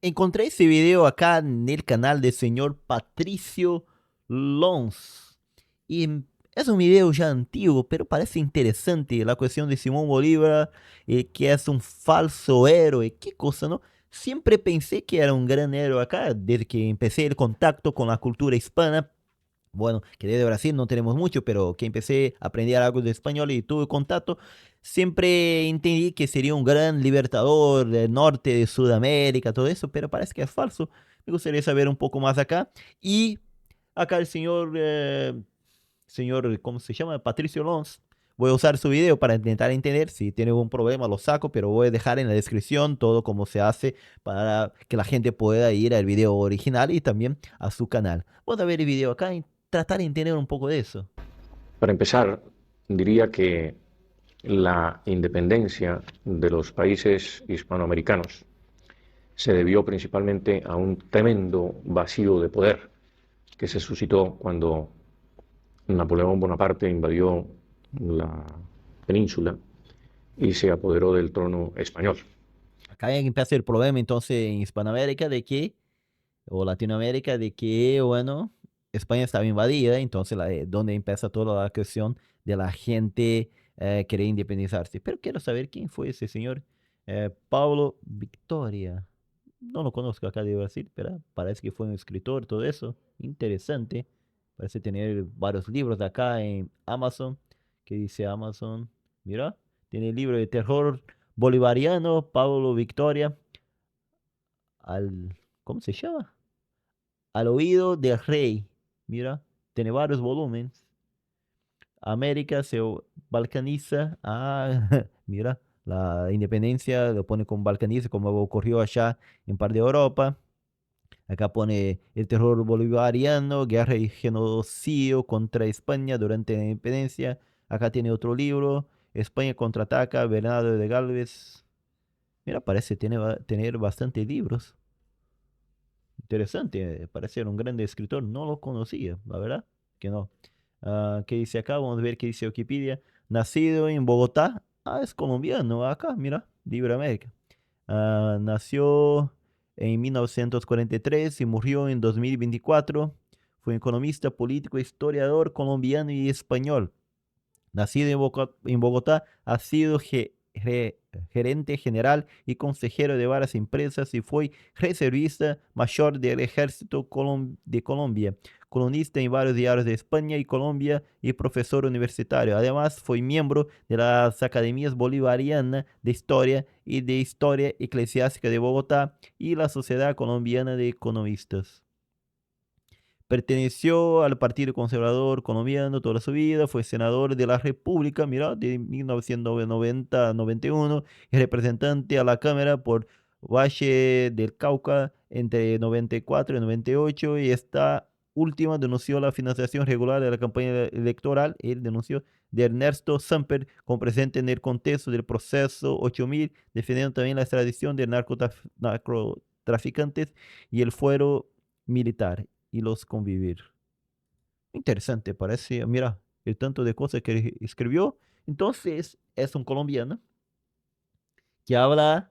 Encontré ese video acá en el canal del señor Patricio Lons. Y es un video ya antiguo, pero parece interesante la cuestión de Simón Bolívar, que es un falso héroe. ¿Qué cosa, no? Siempre pensé que era un gran héroe acá, desde que empecé el contacto con la cultura hispana. Bueno, que desde Brasil no tenemos mucho, pero que empecé a aprender algo de español y tuve contacto, siempre entendí que sería un gran libertador del norte de Sudamérica, todo eso, pero parece que es falso. Me gustaría saber un poco más acá. Y acá el señor, ¿cómo se llama? Patricio Lons. Voy a usar su video para intentar entender. Si tiene algún problema, lo saco, pero voy a dejar en la descripción todo cómo se hace para que la gente pueda ir al video original y también a su canal. Vamos a ver el video acá y tratar de entender un poco de eso. Para empezar, diría que la independencia de los países hispanoamericanos se debió principalmente a un tremendo vacío de poder que se suscitó cuando Napoleón Bonaparte invadió la península y se apoderó del trono español. Acá empieza el problema entonces en Hispanoamérica de que, o Latinoamérica, de que, bueno, España estaba invadida, entonces donde empieza toda la cuestión de la gente querer independizarse. Pero quiero saber quién fue ese señor Pablo Victoria. No lo conozco acá de Brasil, pero parece que fue un escritor, todo eso. Interesante. Parece tener varios libros de acá en Amazon. ¿Qué dice Amazon? Mira, tiene el libro de terror bolivariano, Pablo Victoria, al, ¿cómo se llama? Al oído del rey. Mira, tiene varios volúmenes. América se balcaniza. Ah, mira, la independencia lo pone como balcaniza, como ocurrió allá en parte de Europa. Acá pone el terror bolivariano, guerra y genocidio contra España durante la independencia. Acá tiene otro libro, España contraataca, Bernardo de Galvez. Mira, parece tener bastantes libros. Interesante, parece ser un gran escritor. No lo conocía, la verdad que no. ¿Qué dice acá? Vamos a ver qué dice Wikipedia. Nacido en Bogotá. Ah, es colombiano. Acá, mira, Libre América. Nació en 1943 y murió en 2024. Fue economista, político, historiador colombiano y español. Nacido en Bogotá, ha sido gerente general y consejero de varias empresas y fue reservista mayor del Ejército de Colombia, columnista en varios diarios de España y Colombia y profesor universitario. Además, fue miembro de las Academias Bolivariana de Historia y de Historia Eclesiástica de Bogotá y la Sociedad Colombiana de Economistas. Perteneció al Partido Conservador Colombiano toda su vida, fue senador de la República, mira, de 1990 a 91, y representante a la Cámara por Valle del Cauca entre 94 y 98, y esta última denunció la financiación regular de la campaña electoral, él denunció, de Ernesto Samper, como presente en el contexto del proceso 8000, defendiendo también la extradición de narcotraficantes y el fuero militar y los convivir. Interesante, parece, mira, el tanto de cosas que escribió. Entonces, es un colombiano que habla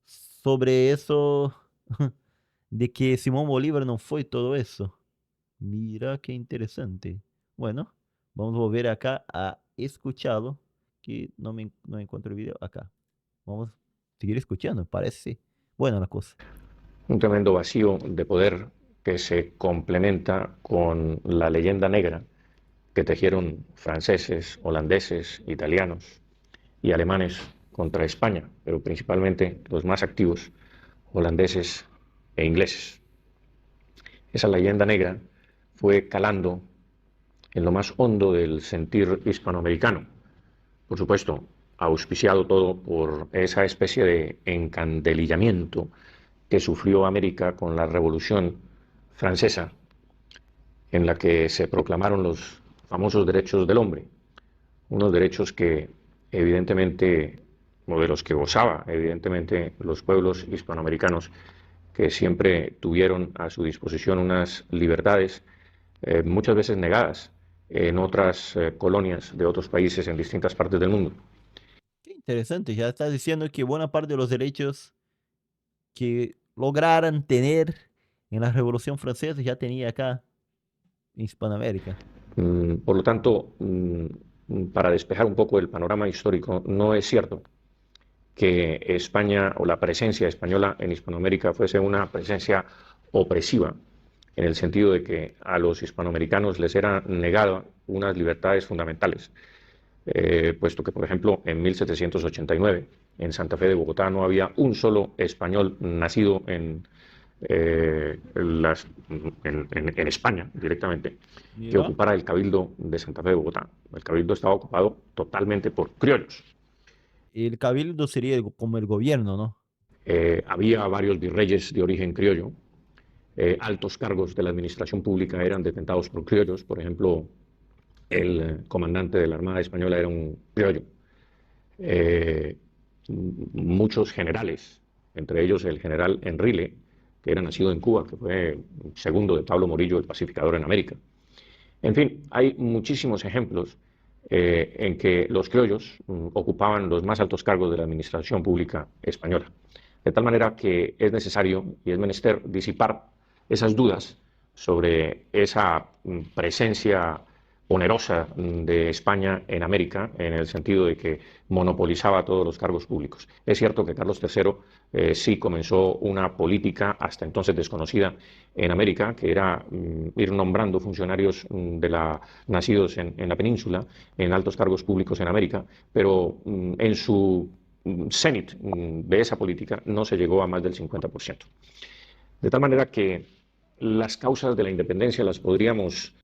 sobre eso, de que Simón Bolívar no fue todo eso. Mira qué interesante. Bueno, vamos a volver acá a escucharlo, que no encuentro el video acá. Vamos a seguir escuchando, parece buena la cosa. Un tremendo vacío de poder que se complementa con la leyenda negra que tejieron franceses, holandeses, italianos y alemanes contra España, pero principalmente los más activos, holandeses e ingleses. Esa leyenda negra fue calando en lo más hondo del sentir hispanoamericano, por supuesto, auspiciado todo por esa especie de encandelillamiento que sufrió América con la Revolución Francesa, en la que se proclamaron los famosos derechos del hombre, unos derechos que evidentemente, o de los que gozaba evidentemente los pueblos hispanoamericanos, que siempre tuvieron a su disposición unas libertades muchas veces negadas en otras colonias de otros países en distintas partes del mundo. Qué interesante, ya estás diciendo que buena parte de los derechos que lograran tener en la Revolución Francesa, ya tenía acá en Hispanoamérica. Por lo tanto, para despejar un poco el panorama histórico, no es cierto que España o la presencia española en Hispanoamérica fuese una presencia opresiva, en el sentido de que a los hispanoamericanos les era negada unas libertades fundamentales, puesto que, por ejemplo, en 1789, en Santa Fe de Bogotá, no había un solo español nacido en España directamente que Mira. ocupara el Cabildo de Santa Fe de Bogotá. El Cabildo estaba ocupado totalmente por criollos. El cabildo sería como el gobierno, ¿no? Había varios virreyes de origen criollo. Altos cargos de la administración pública eran detentados por criollos. Por ejemplo, el comandante de la Armada Española era un criollo. Eh, Muchos generales, entre ellos el general Enrile, que era nacido en Cuba, que fue segundo de Pablo Morillo, el pacificador en América. En fin, hay muchísimos ejemplos en que los criollos ocupaban los más altos cargos de la administración pública española. De tal manera que es necesario y es menester disipar esas dudas sobre esa presencia onerosa de España en América, en el sentido de que monopolizaba todos los cargos públicos. Es cierto que Carlos III sí comenzó una política hasta entonces desconocida en América, que era ir nombrando funcionarios nacidos en la península, en altos cargos públicos en América, pero en su cenit de esa política no se llegó a más del 50%. De tal manera que las causas de la independencia las podríamos...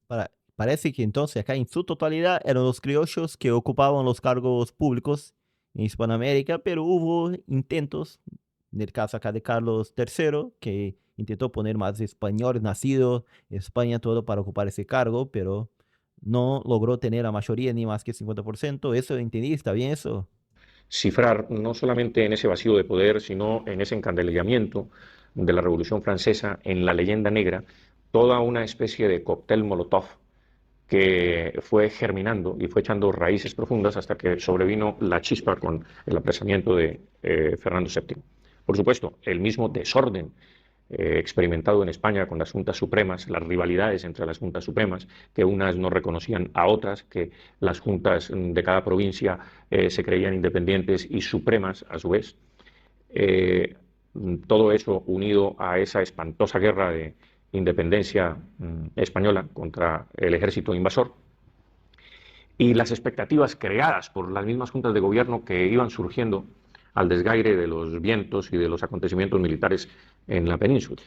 Parece que entonces acá en su totalidad eran los criollos que ocupaban los cargos públicos en Hispanoamérica, pero hubo intentos, en el caso acá de Carlos III, que intentó poner más españoles nacidos en España todo para ocupar ese cargo, pero no logró tener la mayoría ni más que 50%. Eso entendí, ¿está bien eso? cifrar no solamente en ese vacío de poder, sino en ese encandelamiento de la Revolución Francesa, en la leyenda negra, toda una especie de cóctel Molotov que fue germinando y fue echando raíces profundas hasta que sobrevino la chispa con el apresamiento de Fernando VII. Por supuesto, el mismo desorden experimentado en España con las juntas supremas, las rivalidades entre las juntas supremas, que unas no reconocían a otras, que las juntas de cada provincia se creían independientes y supremas a su vez. Eh, Todo eso unido a esa espantosa guerra de independencia española contra el ejército invasor y las expectativas creadas por las mismas juntas de gobierno que iban surgiendo al desgaire de los vientos y de los acontecimientos militares en la península.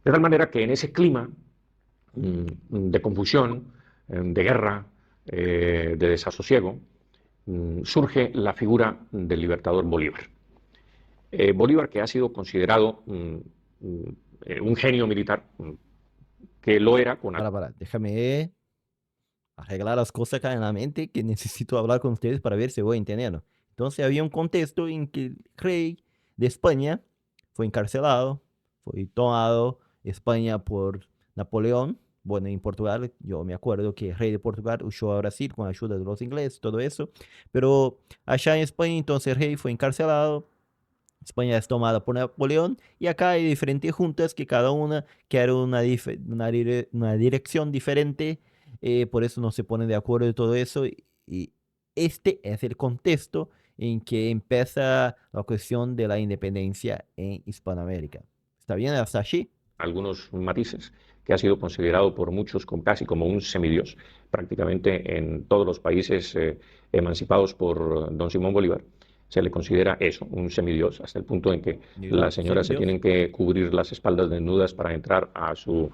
De tal manera que en ese clima de confusión, de guerra, de desasosiego, surge la figura del libertador Bolívar. Bolívar, que ha sido considerado un genio militar, que lo era con... Déjame arreglar las cosas acá en la mente que necesito hablar con ustedes para ver si voy entendiendo. Entonces había un contexto en que el rey de España fue encarcelado, fue tomado España por Napoleón. Bueno, en Portugal, yo me acuerdo que el rey de Portugal huyó a Brasil con ayuda de los ingleses, todo eso. Pero allá en España, entonces el rey fue encarcelado. España es tomada por Napoleón y acá hay diferentes juntas que cada una quiere una dirección diferente, por eso no se ponen de acuerdo y todo eso. Y este es el contexto en que empieza la cuestión de la independencia en Hispanoamérica. ¿Está bien hasta allí? algunos matices, que ha sido considerado por muchos casi como un semidios, prácticamente en todos los países emancipados por don Simón Bolívar. Se le considera eso, un semidios, hasta el punto en que Mira, las señoras se semidios. tienen que cubrir las espaldas desnudas para entrar a su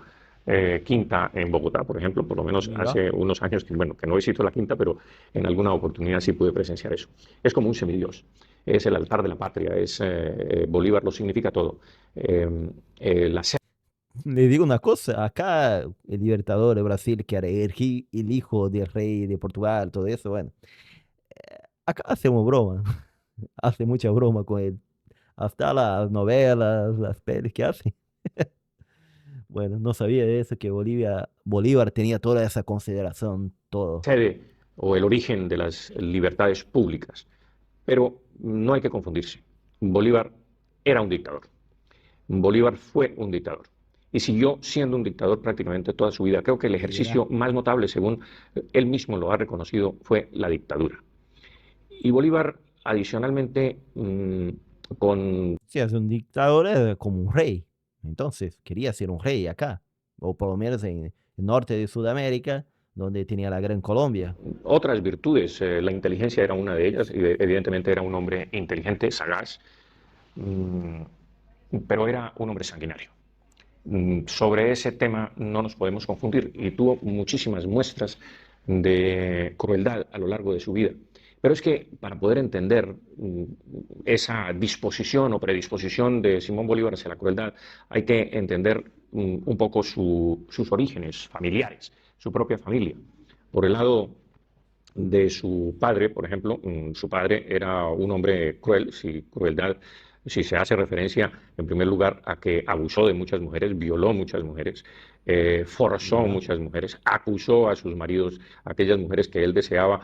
quinta en Bogotá, por ejemplo, por lo menos Mira. hace unos años que, bueno, que no visito la quinta, pero en alguna oportunidad sí pude presenciar eso. Es como un semidios, es el altar de la patria, Bolívar lo significa todo. La Le digo una cosa, acá el Libertador de Brasil, que era el hijo del rey de Portugal, todo eso, bueno, acá hacemos broma, hace mucha broma con él. Hasta las novelas, las pelis que hace. Bueno, no sabía de eso, que Bolívar tenía toda esa consideración, todo. sede o el origen de las libertades públicas. Pero no hay que confundirse. Bolívar era un dictador. Bolívar fue un dictador y siguió siendo un dictador prácticamente toda su vida. Creo que el Mira. ejercicio más notable, según él mismo lo ha reconocido, fue la dictadura. Y Bolívar, adicionalmente, con... Si es un dictador, es como un rey. Entonces, quería ser un rey acá. O por lo menos en el norte de Sudamérica, donde tenía la Gran Colombia. otras virtudes, la inteligencia era una de ellas, y evidentemente era un hombre inteligente, sagaz, mm, pero era un hombre sanguinario. Sobre ese tema no nos podemos confundir y tuvo muchísimas muestras de crueldad a lo largo de su vida. Pero es que para poder entender esa disposición o predisposición de Simón Bolívar hacia la crueldad, hay que entender un poco sus orígenes familiares, su propia familia. Por el lado de su padre, por ejemplo, su padre era un hombre cruel, si crueldad, si se hace referencia en primer lugar a que abusó de muchas mujeres, violó muchas mujeres, forzó Mira. muchas mujeres, acusó a sus maridos, a aquellas mujeres que él deseaba,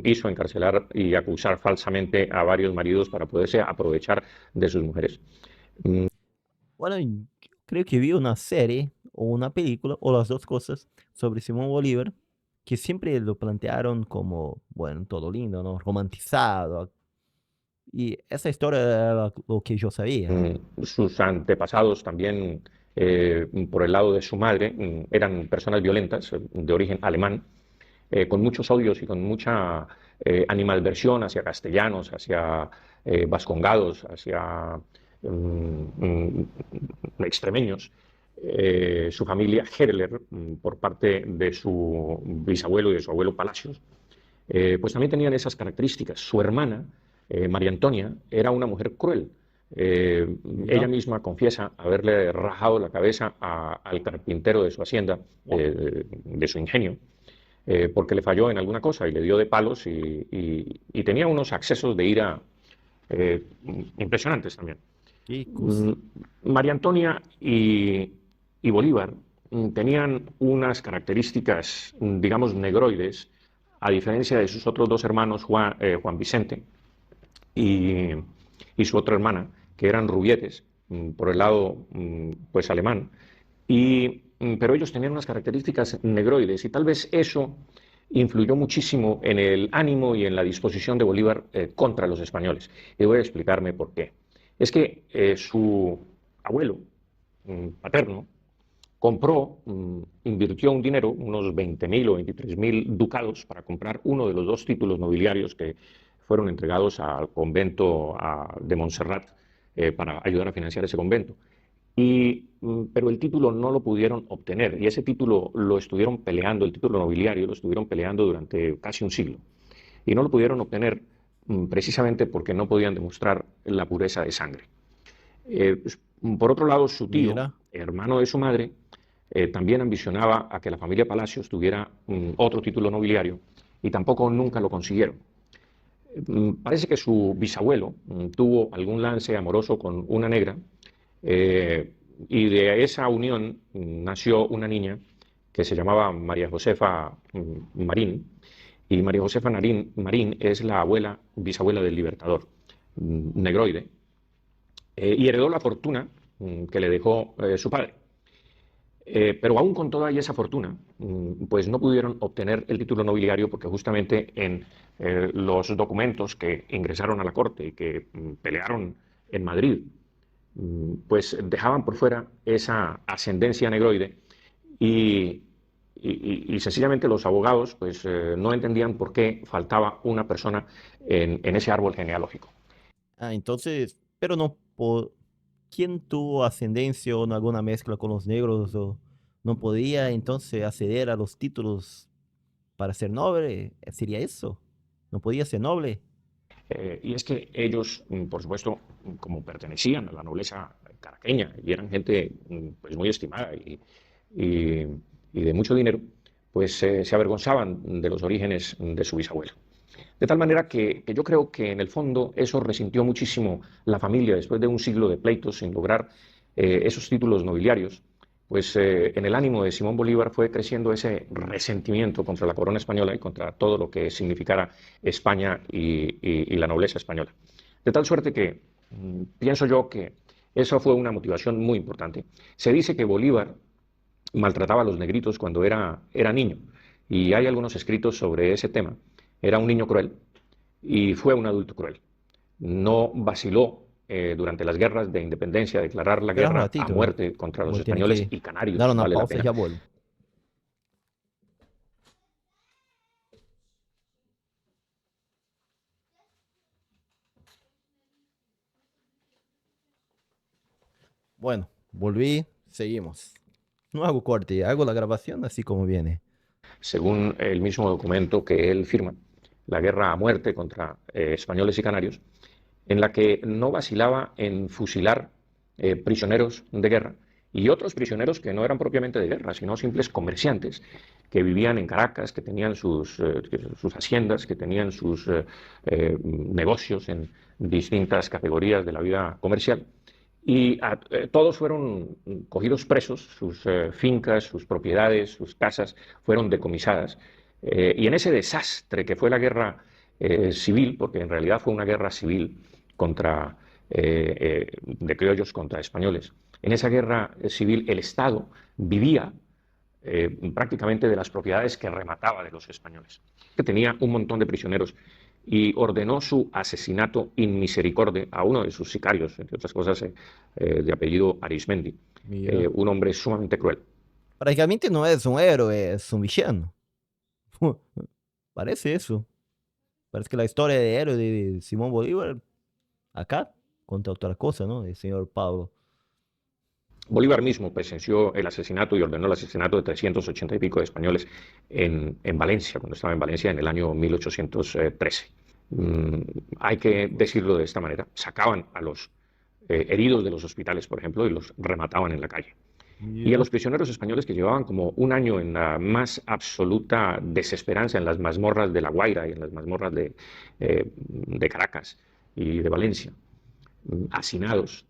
hizo encarcelar y acusar falsamente a varios maridos para poderse aprovechar de sus mujeres. Bueno, y creo que vi una serie o una película, o las dos cosas, sobre Simón Bolívar, que siempre lo plantearon como, bueno, todo lindo, ¿no? Romantizado. Y esa historia era lo que yo sabía. Sus antepasados también, por el lado de su madre, eran personas violentas, de origen alemán, con muchos odios y con mucha animadversión hacia castellanos, hacia vascongados, hacia extremeños. Su familia Herler, por parte de su bisabuelo y de su abuelo Palacios, pues también tenían esas características. Su hermana, María Antonia, era una mujer cruel. Ella Mira. misma confiesa haberle rajado la cabeza al carpintero de su hacienda, de su ingenio, porque le falló en alguna cosa y le dio de palos y tenía unos accesos de ira eh, impresionantes también. Qué cosa. Mm, María Antonia y Bolívar tenían unas características, digamos, negroides, a diferencia de sus otros dos hermanos, Juan Vicente y, y su otra hermana, que eran rubietes, por el lado pues alemán, pero ellos tenían unas características negroides y tal vez eso influyó muchísimo en el ánimo y en la disposición de Bolívar contra los españoles. Y voy a explicarme por qué. Es que su abuelo paterno compró, invirtió un dinero, unos 20.000 o 23.000 ducados para comprar uno de los dos títulos nobiliarios que fueron entregados al convento de Montserrat para ayudar a financiar ese convento. Pero el título no lo pudieron obtener y ese título lo estuvieron peleando, el título nobiliario lo estuvieron peleando durante casi un siglo y no lo pudieron obtener precisamente porque no podían demostrar la pureza de sangre. Pues, por otro lado, su tío, Mira. hermano de su madre, también ambicionaba a que la familia Palacios tuviera otro título nobiliario y tampoco nunca lo consiguieron. Parece que su bisabuelo tuvo algún lance amoroso con una negra y de esa unión nació una niña que se llamaba María Josefa Marín, y María Josefa Marín es la abuela, bisabuela del Libertador, negroide, y heredó la fortuna que le dejó su padre. Pero aún con toda esa fortuna, pues no pudieron obtener el título nobiliario porque justamente en los documentos que ingresaron a la corte y que pelearon en Madrid, pues dejaban por fuera esa ascendencia negroide y, y sencillamente los abogados pues no entendían por qué faltaba una persona en ese árbol genealógico. Ah, entonces, pero no, ¿quién tuvo ascendencia o alguna mezcla con los negros o no podía entonces acceder a los títulos para ser noble? ¿Sería eso? ¿No podía ser noble? Y es que ellos, por supuesto, como pertenecían a la nobleza caraqueña y eran gente pues, muy estimada y- y de mucho dinero, pues se avergonzaban de los orígenes de su bisabuelo. De tal manera que yo creo que en el fondo eso resintió muchísimo la familia después de un siglo de pleitos sin lograr esos títulos nobiliarios, pues en el ánimo de Simón Bolívar fue creciendo ese resentimiento contra la corona española y contra todo lo que significara España y la nobleza española. De tal suerte que pienso yo que Esa fue una motivación muy importante. Se dice que Bolívar maltrataba a los negritos cuando era niño, y hay algunos escritos sobre ese tema. Era un niño cruel y fue un adulto cruel. No vaciló durante las guerras de independencia a declarar la Espera un guerra a ratito, muerte contra los voy a tener españoles que y dar canarios, una vale la pausa y pena. ya vuelvo. Bueno, volví, seguimos. No hago corte, hago la grabación así como viene. Según el mismo documento que él firma, la guerra a muerte contra españoles y canarios, en la que no vacilaba en fusilar prisioneros de guerra y otros prisioneros que no eran propiamente de guerra, sino simples comerciantes que vivían en Caracas, que tenían sus haciendas, que tenían sus negocios en distintas categorías de la vida comercial. Y todos fueron cogidos presos, sus fincas, sus propiedades, sus casas fueron decomisadas. Y en ese desastre que fue la guerra civil, porque en realidad fue una guerra civil contra, de criollos contra españoles, en esa guerra civil el Estado vivía prácticamente de las propiedades que remataba de los españoles, que tenía un montón de prisioneros, y ordenó su asesinato in misericordia a uno de sus sicarios, entre otras cosas, de apellido Arismendi, Mira. un hombre sumamente cruel. Prácticamente no es un héroe, es un villano. Parece eso. Parece que la historia de héroe de Simón Bolívar, acá, contra otra cosa, ¿no? El señor Pablo. Bolívar mismo presenció el asesinato y ordenó el asesinato de 380 y pico de españoles en Valencia, cuando estaba en Valencia en el año 1813. Hay que decirlo de esta manera: sacaban a los heridos de los hospitales, por ejemplo, y los remataban en la calle. Y a Mira. los prisioneros españoles que llevaban como un año en la más absoluta desesperanza en las mazmorras de La Guaira y en las mazmorras de Caracas y de Valencia, hacinados,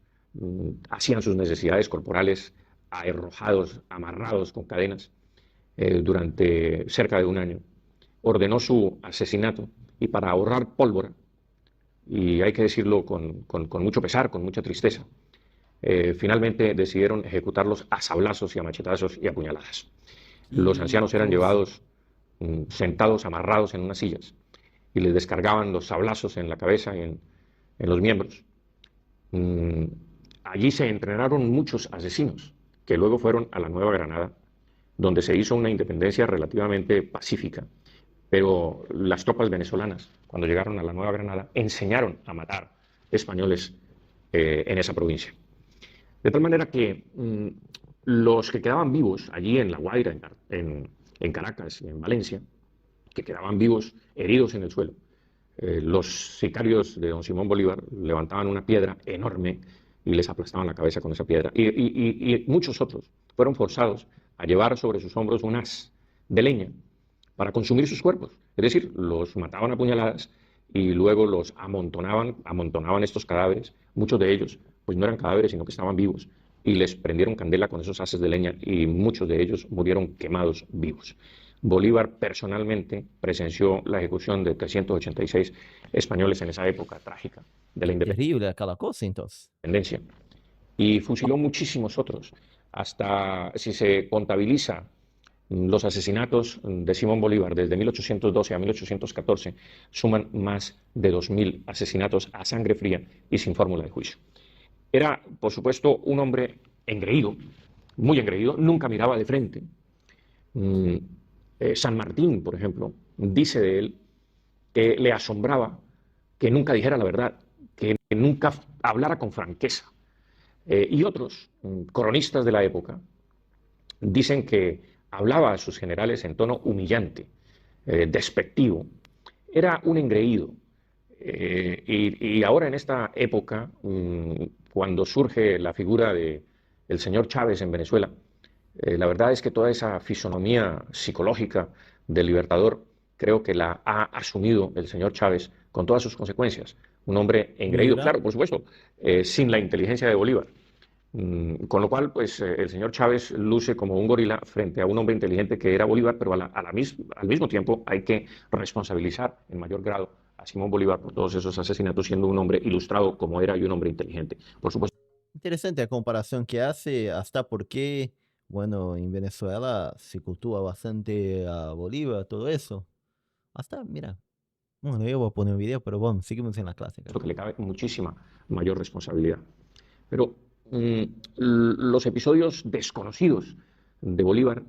hacían sus necesidades corporales arrojados, amarrados con cadenas durante cerca de un año. Ordenó su asesinato y, para ahorrar pólvora, y hay que decirlo con mucho pesar, con mucha tristeza, finalmente decidieron ejecutarlos a sablazos y a machetazos y a puñaladas. Los Y ancianos eran cruz. llevados sentados, amarrados en unas sillas, y les descargaban los sablazos en la cabeza y en los miembros. Mm, Allí se entrenaron muchos asesinos que luego fueron a la Nueva Granada, donde se hizo una independencia relativamente pacífica. Pero las tropas venezolanas, cuando llegaron a la Nueva Granada, enseñaron a matar españoles en esa provincia. De tal manera que los que quedaban vivos allí en La Guaira, en Caracas y en Valencia, que quedaban vivos, heridos en el suelo, los sicarios de don Simón Bolívar levantaban una piedra enorme y les aplastaban la cabeza con esa piedra. Y muchos otros fueron forzados a llevar sobre sus hombros un haz de leña para consumir sus cuerpos. Es decir, los mataban a puñaladas y luego los amontonaban estos cadáveres. Muchos de ellos pues no eran cadáveres, sino que estaban vivos, y les prendieron candela con esos haces de leña, y muchos de ellos murieron quemados vivos. Bolívar personalmente presenció la ejecución de 386 españoles en esa época trágica de la Terrible aquella cosa, entonces. independencia, y fusiló muchísimos otros. Hasta, si se contabiliza los asesinatos de Simón Bolívar desde 1812 a 1814, suman más de 2.000 asesinatos a sangre fría y sin fórmula de juicio. Era, por supuesto, un hombre engreído, muy engreído, nunca miraba de frente. San Martín, por ejemplo, dice de él que le asombraba que nunca dijera la verdad, que nunca hablara con franqueza. Y otros cronistas de la época dicen que hablaba a sus generales en tono humillante, despectivo. Era un engreído. Y ahora, en esta época, cuando surge la figura del señor Chávez en Venezuela, la verdad es que toda esa fisonomía psicológica del Libertador creo que la ha asumido el señor Chávez con todas sus consecuencias. Un hombre engreído, Mira. claro, por supuesto, sin la inteligencia de Bolívar. Con lo cual, pues el señor Chávez luce como un gorila frente a un hombre inteligente que era Bolívar, pero al mismo tiempo hay que responsabilizar en mayor grado a Simón Bolívar por todos esos asesinatos, siendo un hombre ilustrado como era y un hombre inteligente. Por supuesto. Interesante la comparación que hace, hasta porque, bueno, en Venezuela se cultúa bastante a Bolívar, todo eso. Hasta, mira, bueno, yo voy a poner un video, pero bueno, seguimos en la clásica. Que le cabe muchísima mayor responsabilidad. Pero los episodios desconocidos de Bolívar,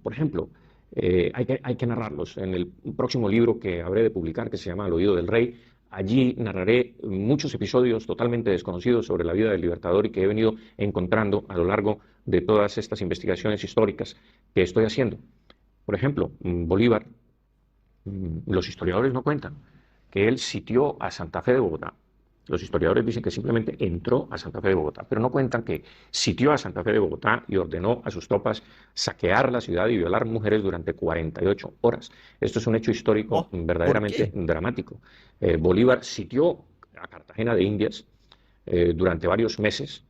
por ejemplo, hay que narrarlos. En el próximo libro que habré de publicar, que se llama Al oído del rey, allí narraré muchos episodios totalmente desconocidos sobre la vida del Libertador y que he venido encontrando a lo largo de todas estas investigaciones históricas que estoy haciendo. Por ejemplo, Bolívar, los historiadores no cuentan que él sitió a Santa Fe de Bogotá. Los historiadores dicen que simplemente entró a Santa Fe de Bogotá, pero no cuentan que sitió a Santa Fe de Bogotá y ordenó a sus tropas saquear la ciudad y violar mujeres durante 48 horas. Esto es un hecho histórico Oh, ¿por verdaderamente qué? dramático. Bolívar sitió a Cartagena de Indias durante varios meses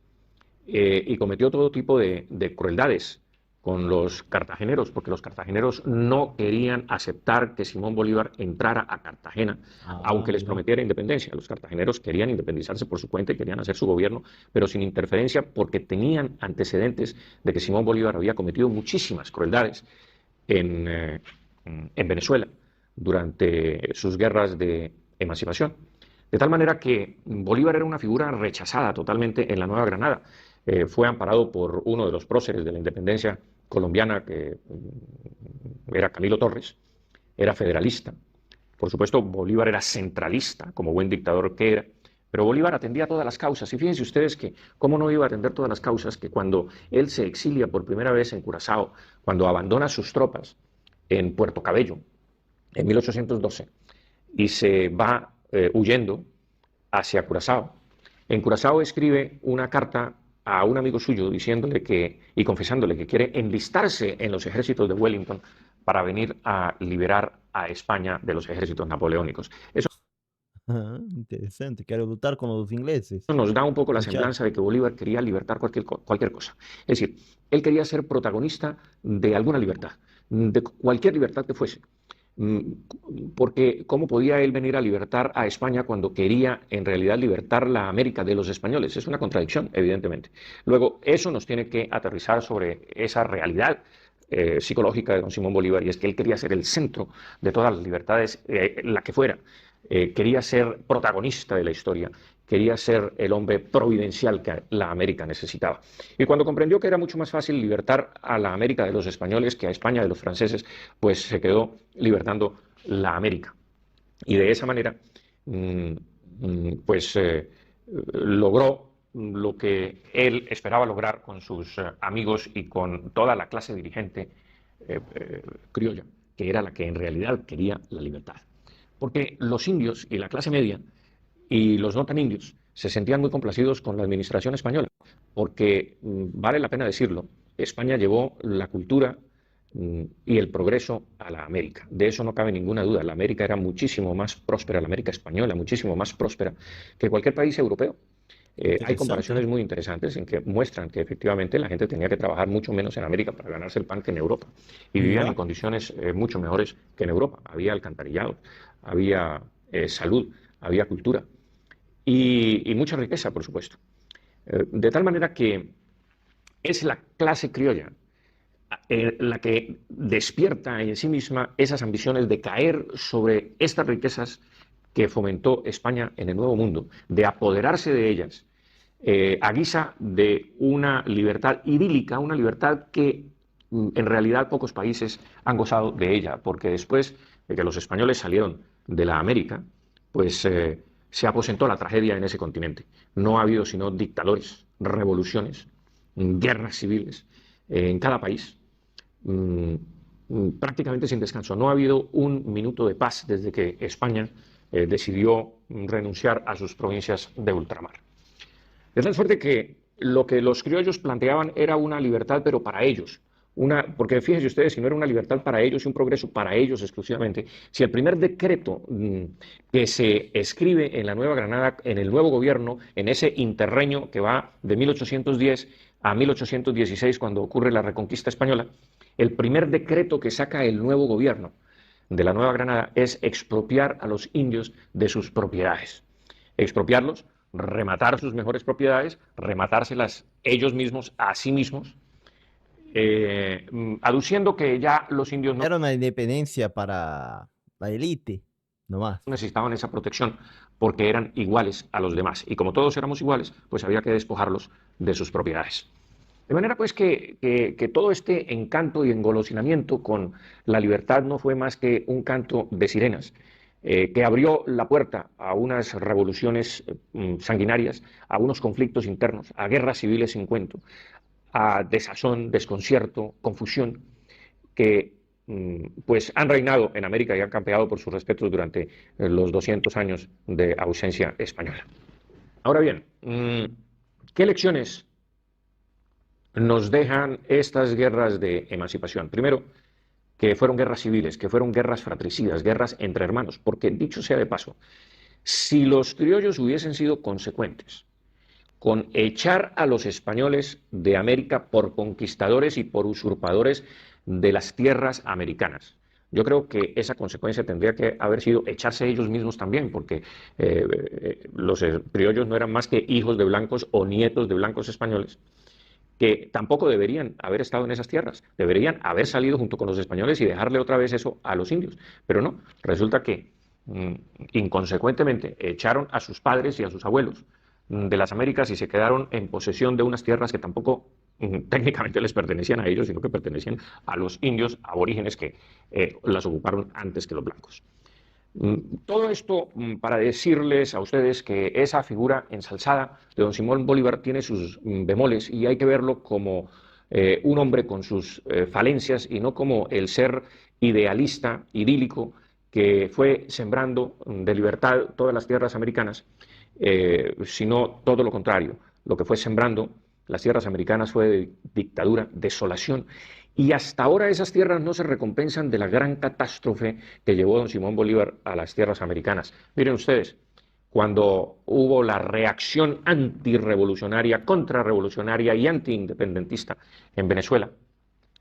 y cometió todo tipo de crueldades con los cartageneros, porque los cartageneros no querían aceptar que Simón Bolívar entrara a Cartagena, Ah, aunque les mira. prometiera independencia. Los cartageneros querían independizarse por su cuenta y querían hacer su gobierno, pero sin interferencia, porque tenían antecedentes de que Simón Bolívar había cometido muchísimas crueldades en Venezuela durante sus guerras de emancipación. De tal manera que Bolívar era una figura rechazada totalmente en la Nueva Granada. Fue amparado por uno de los próceres de la independencia colombiana, que era Camilo Torres, era federalista. Por supuesto, Bolívar era centralista, como buen dictador que era, pero Bolívar atendía todas las causas. Y fíjense ustedes que, ¿cómo no iba a atender todas las causas? Que cuando él se exilia por primera vez en Curazao, cuando abandona sus tropas en Puerto Cabello, en 1812, y se va huyendo hacia Curazao. En Curazao escribe una carta a un amigo suyo diciéndole que y confesándole que quiere enlistarse en los ejércitos de Wellington para venir a liberar a España de los ejércitos napoleónicos. Eso Ah, interesante, quiero luchar con los ingleses. nos da un poco la Luchar. semblanza de que Bolívar quería libertar cualquier cosa. Es decir, él quería ser protagonista de alguna libertad, de cualquier libertad que fuese. Porque ¿cómo podía él venir a libertar a España cuando quería en realidad libertar la América de los españoles? Es una contradicción, evidentemente. Luego, eso nos tiene que aterrizar sobre esa realidad psicológica de don Simón Bolívar, y es que él quería ser el centro de todas las libertades, la que fuera. Quería ser protagonista de la historia, quería ser el hombre providencial que la América necesitaba. Y cuando comprendió que era mucho más fácil libertar a la América de los españoles que a España de los franceses, pues se quedó libertando la América. Y de esa manera, pues logró lo que él esperaba lograr con sus amigos y con toda la clase dirigente criolla, que era la que en realidad quería la libertad. Porque los indios y la clase media y los no tan indios se sentían muy complacidos con la administración española, porque vale la pena decirlo, España llevó la cultura y el progreso a la América. De eso no cabe ninguna duda. La América era muchísimo más próspera, la América española, muchísimo más próspera que cualquier país europeo. Hay Interesante. comparaciones muy interesantes en que muestran que efectivamente la gente tenía que trabajar mucho menos en América para ganarse el pan que en Europa y vivían en Mira, condiciones mucho mejores que en Europa. Había alcantarillado, había salud, había cultura y mucha riqueza, por supuesto. De tal manera que es la clase criolla la que despierta en sí misma esas ambiciones de caer sobre estas riquezas que fomentó España en el Nuevo Mundo, de apoderarse de ellas a guisa de una libertad idílica, una libertad que en realidad pocos países han gozado de ella, porque después de que los españoles salieron de la América, pues se aposentó la tragedia en ese continente. No ha habido sino dictadores, revoluciones, guerras civiles en cada país, prácticamente sin descanso. No ha habido un minuto de paz desde que España decidió renunciar a sus provincias de ultramar. De tal suerte que los criollos planteaban era una libertad, pero para ellos. Porque fíjense ustedes, si no era una libertad para ellos y un progreso para ellos exclusivamente, si el primer decreto que se escribe en la Nueva Granada, en el nuevo gobierno, en ese interreño que va de 1810 a 1816, cuando ocurre la reconquista española, el primer decreto que saca el nuevo gobierno de la Nueva Granada es expropiar a los indios de sus propiedades. Expropiarlos rematar sus mejores propiedades, rematárselas ellos mismos a sí mismos, aduciendo que ya los indios no Era una independencia para la élite, nomás. necesitaban esa protección porque eran iguales a los demás. Y como todos éramos iguales, pues había que despojarlos de sus propiedades. De manera pues que todo este encanto y engolosinamiento con la libertad no fue más que un canto de sirenas, que abrió la puerta a unas revoluciones sanguinarias, a unos conflictos internos, a guerras civiles sin cuento, a desazón, desconcierto, confusión, que pues han reinado en América y han campeado por sus respetos durante los 200 años de ausencia española. Ahora bien, ¿qué lecciones nos dejan estas guerras de emancipación? Primero, que fueron guerras civiles, que fueron guerras fratricidas, guerras entre hermanos, porque dicho sea de paso, si los criollos hubiesen sido consecuentes con echar a los españoles de América por conquistadores y por usurpadores de las tierras americanas, yo creo que esa consecuencia tendría que haber sido echarse ellos mismos también, porque los criollos no eran más que hijos de blancos o nietos de blancos españoles, que tampoco deberían haber estado en esas tierras, deberían haber salido junto con los españoles y dejarle otra vez eso a los indios, pero no, resulta que inconsecuentemente echaron a sus padres y a sus abuelos de las Américas y se quedaron en posesión de unas tierras que tampoco técnicamente les pertenecían a ellos, sino que pertenecían a los indios aborígenes que las ocuparon antes que los blancos. Todo esto para decirles a ustedes que esa figura ensalzada de don Simón Bolívar tiene sus bemoles y hay que verlo como un hombre con sus falencias y no como el ser idealista, idílico, que fue sembrando de libertad todas las tierras americanas, sino todo lo contrario. Lo que fue sembrando las tierras americanas fue de dictadura, desolación, y hasta ahora esas tierras no se recompensan de la gran catástrofe que llevó don Simón Bolívar a las tierras americanas. Miren ustedes, cuando hubo la reacción antirrevolucionaria, contrarrevolucionaria y antiindependentista en Venezuela,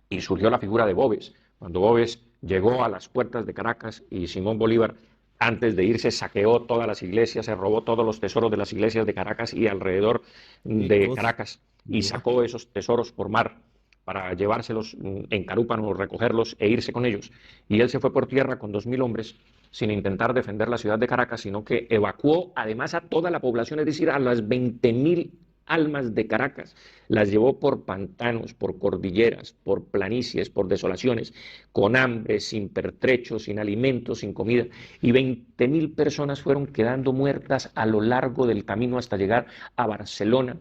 y surgió la figura de Boves, cuando Boves llegó a las puertas de Caracas y Simón Bolívar, antes de irse, saqueó todas las iglesias, se robó todos los tesoros de las iglesias de Caracas y alrededor de Caracas y sacó esos tesoros por mar para llevárselos en Carúpano, recogerlos e irse con ellos. Y él se fue por tierra con 2000 hombres sin intentar defender la ciudad de Caracas, sino que evacuó además a toda la población, es decir, a las 20.000 almas de Caracas, las llevó por pantanos, por cordilleras, por planicies, por desolaciones, con hambre, sin pertrecho, sin alimentos, sin comida, y 20.000 personas fueron quedando muertas a lo largo del camino hasta llegar a Barcelona,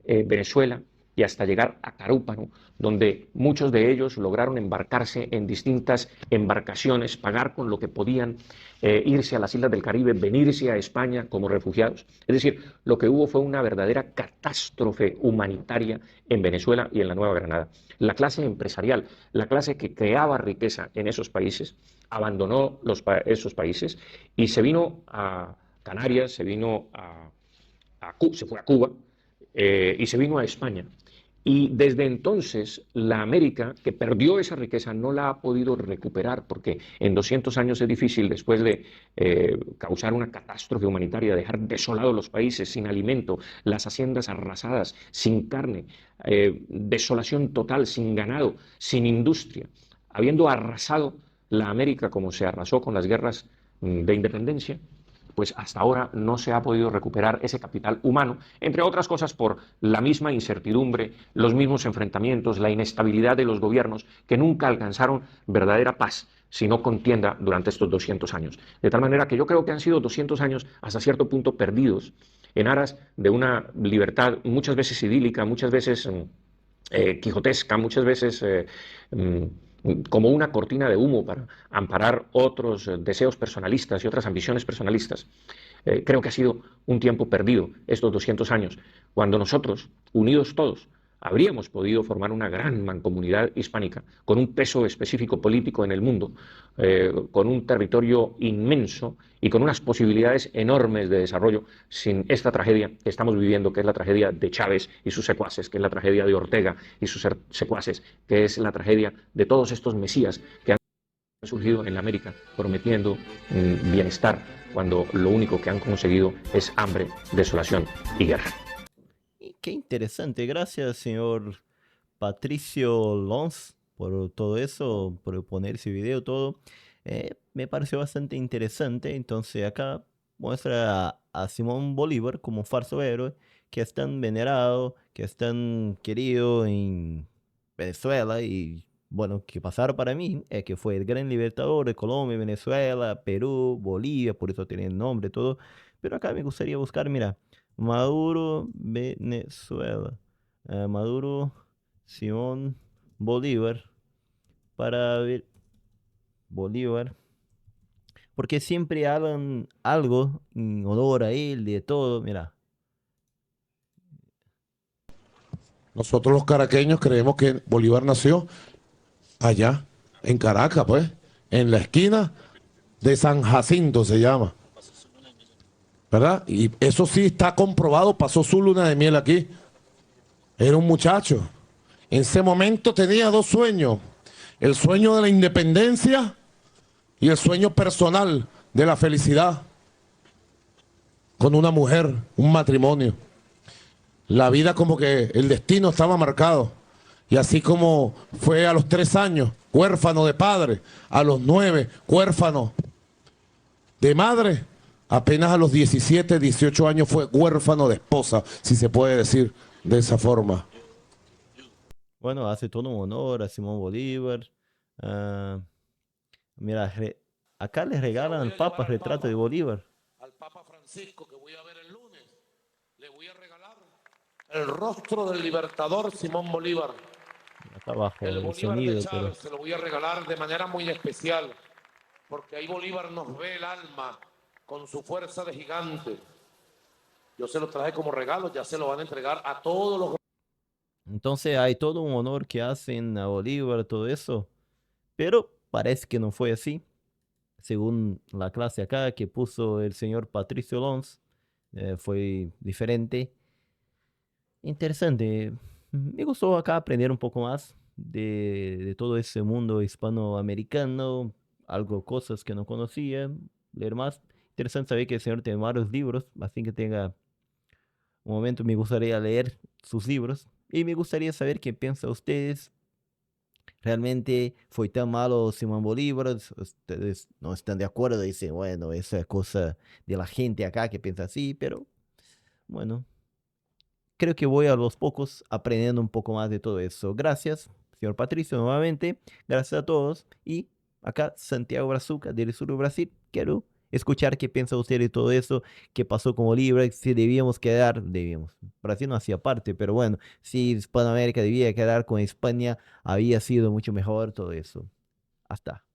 Venezuela, y hasta llegar a Carúpano, donde muchos de ellos lograron embarcarse en distintas embarcaciones, pagar con lo que podían, irse a las islas del Caribe, venirse a España como refugiados. Es decir, lo que hubo fue una verdadera catástrofe humanitaria en Venezuela y en la Nueva Granada. La clase empresarial, la clase que creaba riqueza en esos países, abandonó esos países y se vino a Canarias, se fue a Cuba, y se vino a España. Y desde entonces la América, que perdió esa riqueza, no la ha podido recuperar, porque en 200 años es difícil, después de causar una catástrofe humanitaria, dejar desolados los países sin alimento, las haciendas arrasadas, sin carne, desolación total, sin ganado, sin industria, habiendo arrasado la América como se arrasó con las guerras de independencia, pues hasta ahora no se ha podido recuperar ese capital humano, entre otras cosas por la misma incertidumbre, los mismos enfrentamientos, la inestabilidad de los gobiernos que nunca alcanzaron verdadera paz, sino contienda durante estos 200 años. De tal manera que yo creo que han sido 200 años hasta cierto punto perdidos en aras de una libertad muchas veces idílica, muchas veces quijotesca, muchas veces como una cortina de humo para amparar otros deseos personalistas y otras ambiciones personalistas. Creo que ha sido un tiempo perdido estos 200 años, cuando nosotros, unidos todos, habríamos podido formar una gran mancomunidad hispánica con un peso específico político en el mundo, con un territorio inmenso y con unas posibilidades enormes de desarrollo sin esta tragedia que estamos viviendo, que es la tragedia de Chávez y sus secuaces, que es la tragedia de Ortega y sus secuaces, que es la tragedia de todos estos mesías que han surgido en la América prometiendo bienestar cuando lo único que han conseguido es hambre, desolación y guerra. Y qué interesante, gracias señor Patricio Lons por todo eso, por poner ese video, todo. Me pareció bastante interesante. Entonces acá muestra a Simón Bolívar como un falso héroe que es tan venerado, que es tan querido en Venezuela y bueno, que pasaron para mí es que fue el gran libertador de Colombia, Venezuela, Perú, Bolivia, por eso tiene el nombre, todo. Pero acá me gustaría buscar, mira, Maduro, Venezuela. Maduro, Simón Bolívar, para ver Bolívar, porque siempre hablan algo en honor a él, de todo, mira. Nosotros los caraqueños creemos que Bolívar nació allá, en Caracas, pues, en la esquina de San Jacinto se llama, ¿verdad? Y eso sí está comprobado, pasó su luna de miel aquí. Era un muchacho. En ese momento tenía dos sueños, el sueño de la independencia y el sueño personal de la felicidad con una mujer, un matrimonio. La vida como que el destino estaba marcado. Y así como fue a los 3 años, huérfano de padre, a los 9, huérfano de madre, apenas a los 17, 18 años fue huérfano de esposa, si se puede decir de esa forma. Bueno, hace todo un honor a Simón Bolívar. Ah, mira, acá les Se lo regalan voy al a llevar Papa retrato de Bolívar. Al Papa Francisco, que voy a ver el lunes. Le voy a regalar el rostro del libertador Simón Bolívar. Acá abajo El el Bolívar de sonido, pero Chávez se lo voy a regalar de manera muy especial, porque ahí Bolívar nos ve el alma con su fuerza de gigante. Yo se lo traje como regalo, ya se lo van a entregar a todos los... entonces hay todo un honor que hacen a Bolívar, todo eso. Pero parece que no fue así. Según la clase acá que puso el señor Patricio Lons, fue diferente. Interesante. Me gustó acá aprender un poco más de todo ese mundo hispanoamericano, algo, cosas que no conocía, leer más. Interesante saber que el señor tiene varios libros, así que tenga un momento me gustaría leer sus libros y me gustaría saber qué piensan ustedes. ¿Realmente fue tan malo Simón Bolívar? Ustedes no están de acuerdo, dicen, bueno, esa es cosa de la gente acá que piensa así, pero bueno, creo que voy a los pocos aprendiendo un poco más de todo eso. Gracias, señor Patricio, nuevamente. Gracias a todos. Y acá, Santiago Brazuca, del sur de Brasil. Quiero escuchar qué piensa usted de todo eso, qué pasó con Bolívar, si debíamos quedar, debíamos. Brasil no hacía parte, pero bueno, si Hispanoamérica debía quedar con España, había sido mucho mejor todo eso. Hasta.